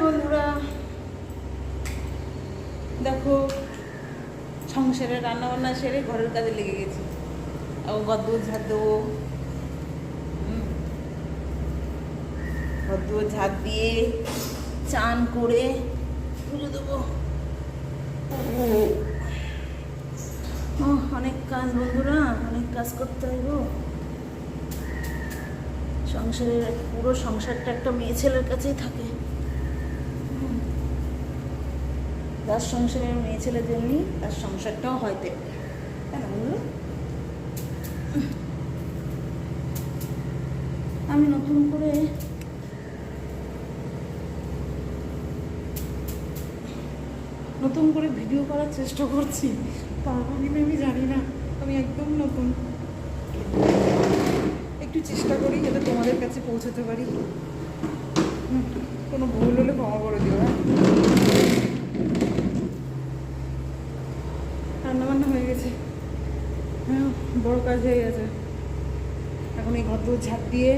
বন্ধুরা, দেখো সংসারে রান্নাবান্না সেরে ঘরের কাজে লেগে গেছি। ঘর দুয়ার ঝাড় দেবো, ঘর দুয়ার ঝাড় দিয়ে চান করে পুজো দেবো। অনেক কাজ বন্ধুরা, অনেক কাজ করতে হইব। সংসারের পুরো সংসারটা একটা মেয়ে ছেলের কাছেই থাকে। তার সংসারের মেয়ে ছেলের জন্যই তার সংসারটাও হয়তো, তাই না বললো? আমি নতুন করে ভিডিও করার চেষ্টা করছি, পারবো কিনা আমি জানি না। আমি একদম নতুন, একটু চেষ্টা করি যাতে তোমাদের কাছে পৌঁছতে পারি। কোনো ভুল হলে ক্ষমা করে দিও। রান্নাবান্না হয়ে গেছে, হ্যাঁ বড় কাজ হয়ে গেছে। এখন এই ঘরদোর ঝাড় দিয়ে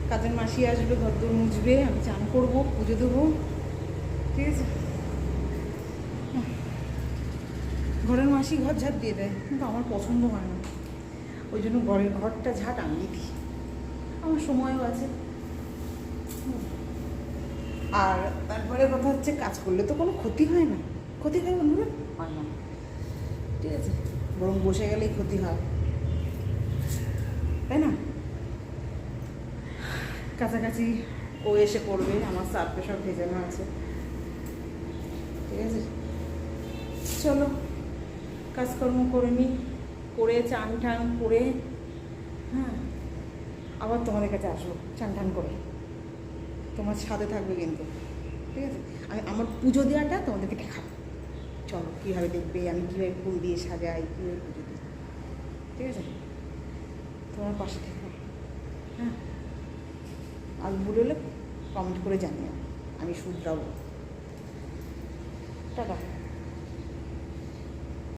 কাজের মাসি আসবে, ঘরদোর মুছবে, আমি চান করবো, পুজো দেবো, ঠিক আছে? ঘরের মাসি ঘর ঝাড় দিয়ে দেয়, কিন্তু আমার পছন্দ হয় না, ওই জন্য ঘরটা ঝাঁট আমি দিই। আমার সময়ও আছে। আর তারপরে কথা হচ্ছে, কাজ করলে তো কোনো ক্ষতি হয় না। ক্ষতি হয় বন্ধুরা? হয় না, ঠিক আছে? বরং বসে গেলেই ক্ষতি হয়, তাই না? কাছাকাছি ও এসে করবে, আমার সার্ফে সব ভেজানো আছে, ঠিক আছে? চলো কাজকর্ম করে নিই, করে চান টান করে, হ্যাঁ আবার তোমাদের কাছে আসবো চান টান করে। তোমার সাথে থাকবে কিন্তু, ঠিক আছে? আমি আমার পুজো দেওয়াটা তোমাদেরকে দেখাবো। চলো কীভাবে দেখবে আমি কীভাবে ফুল দিয়ে সাজাই, কীভাবে পুজো দিই, ঠিক আছে? তোমার পাশে থেকো, হ্যাঁ। আর ভুল হলে কমেন্ট করে জানিও, আমি শুধরাবো। টাটা।